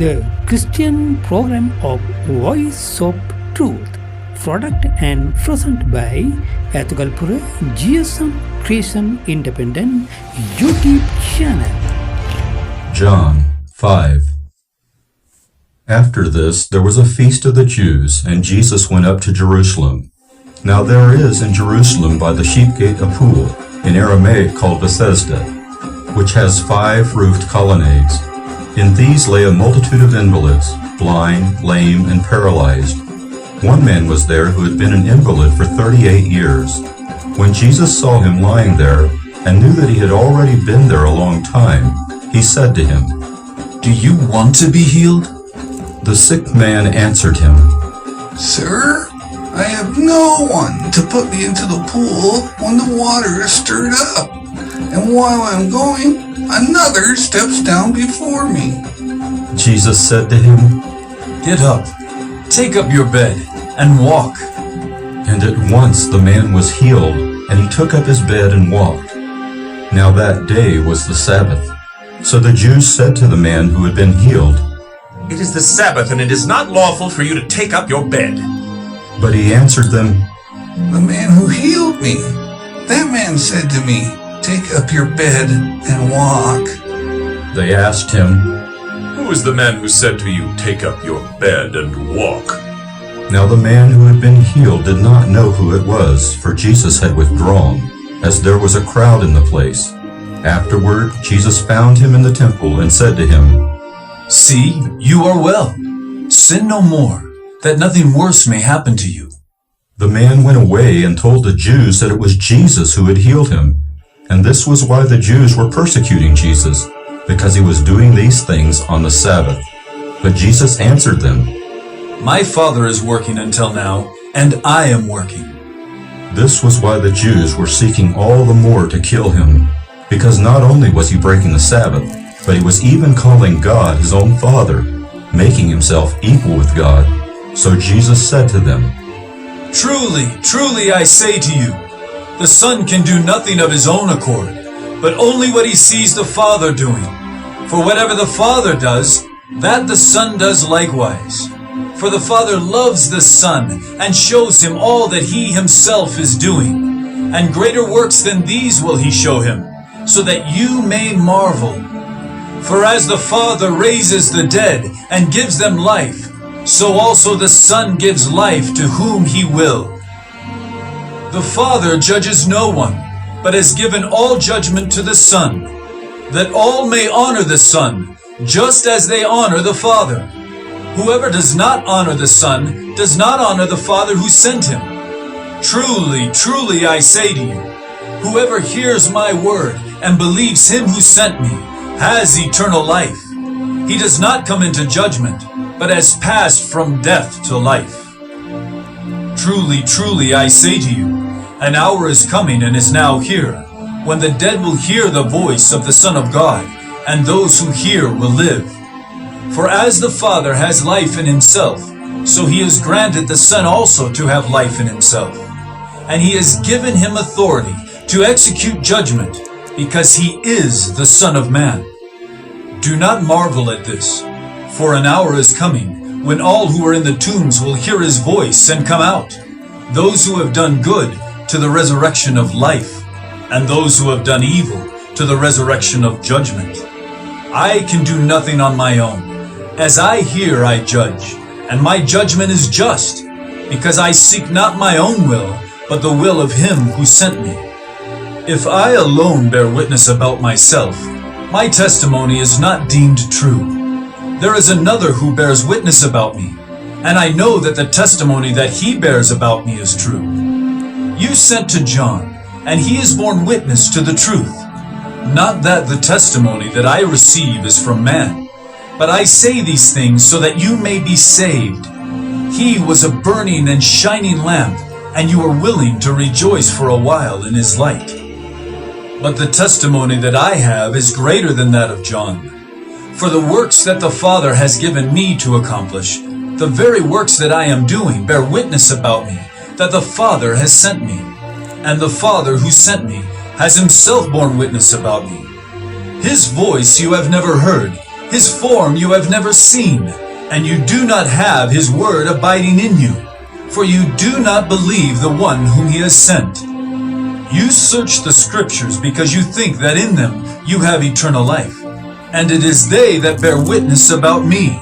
the Christian program of Voice of Truth, product and present by Ethical G.S.M Christian Independent YouTube channel. John 5. After this, there was a feast of the Jews, and Jesus went up to Jerusalem. Now there is in Jerusalem by the sheep gate a pool, in Aramaic called Bethesda, which has 5 roofed colonnades. In these lay a multitude of invalids, blind, lame, and paralyzed. One man was there who had been an invalid for 38 years. When Jesus saw him lying there, and knew that he had already been there a long time, he said to him, "Do you want to be healed?" The sick man answered him, "Sir, I have no one to put me into the pool when the water is stirred up, and while I'm going, another steps down before me." Jesus said to him, "Get up, take up your bed, and walk." And at once the man was healed, and he took up his bed and walked. Now that day was the Sabbath. So the Jews said to the man who had been healed, "It is the Sabbath, and it is not lawful for you to take up your bed." But he answered them, "The man who healed me, that man said to me, 'Take up your bed and walk.'" They asked him, "Who is the man who said to you, 'Take up your bed and walk'?" Now the man who had been healed did not know who it was, for Jesus had withdrawn, as there was a crowd in the place. Afterward, Jesus found him in the temple and said to him, "See, you are well. Sin no more, that nothing worse may happen to you." The man went away and told the Jews that it was Jesus who had healed him. And this was why the Jews were persecuting Jesus, because he was doing these things on the Sabbath. But Jesus answered them, "My Father is working until now, and I am working." This was why the Jews were seeking all the more to kill him, because not only was he breaking the Sabbath, but he was even calling God his own Father, making himself equal with God. So Jesus said to them, "Truly, truly I say to you, the Son can do nothing of his own accord, but only what he sees the Father doing. For whatever the Father does, that the Son does likewise. For the Father loves the Son, and shows him all that he himself is doing. And greater works than these will he show him, so that you may marvel. For as the Father raises the dead and gives them life, so also the Son gives life to whom he will. The Father judges no one, but has given all judgment to the Son, that all may honor the Son, just as they honor the Father. Whoever does not honor the Son does not honor the Father who sent him. Truly, truly I say to you, whoever hears my word and believes him who sent me has eternal life. He does not come into judgment, but has passed from death to life. Truly, truly I say to you, an hour is coming and is now here, when the dead will hear the voice of the Son of God, and those who hear will live. For as the Father has life in himself, so he has granted the Son also to have life in himself. And he has given him authority to execute judgment, because he is the Son of Man. Do not marvel at this, for an hour is coming, when all who are in the tombs will hear his voice and come out, those who have done good to the resurrection of life, and those who have done evil to the resurrection of judgment. I can do nothing on my own. As I hear, I judge, and my judgment is just, because I seek not my own will, but the will of him who sent me. If I alone bear witness about myself, my testimony is not deemed true. There is another who bears witness about me, and I know that the testimony that he bears about me is true. You sent to John, and he has borne witness to the truth. Not that the testimony that I receive is from man, but I say these things so that you may be saved. He was a burning and shining lamp, and you are willing to rejoice for a while in his light. But the testimony that I have is greater than that of John. For the works that the Father has given me to accomplish, the very works that I am doing, bear witness about me, that the Father has sent me. And the Father who sent me has himself borne witness about me. His voice you have never heard, His form you have never seen, and you do not have his word abiding in you, for you do not believe the one whom he has sent. You search the scriptures because you think that in them you have eternal life, and it is they that bear witness about me.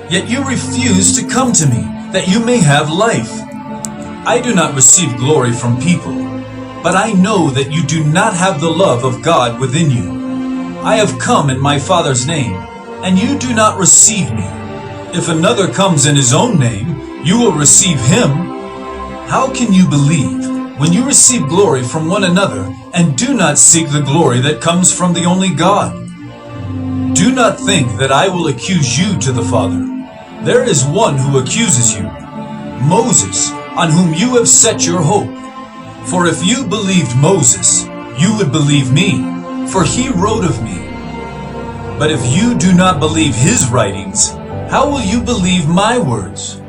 Yet you refuse to come to me, that you may have life. I do not receive glory from people, but I know that you do not have the love of God within you. I have come in my Father's name, and you do not receive me. If another comes in his own name, you will receive him. How can you believe when you receive glory from one another and do not seek the glory that comes from the only God? Do not think that I will accuse you to the Father. There is one who accuses you, Moses, on whom you have set your hope. For if you believed Moses, you would believe me, for he wrote of me. But if you do not believe his writings, how will you believe my words?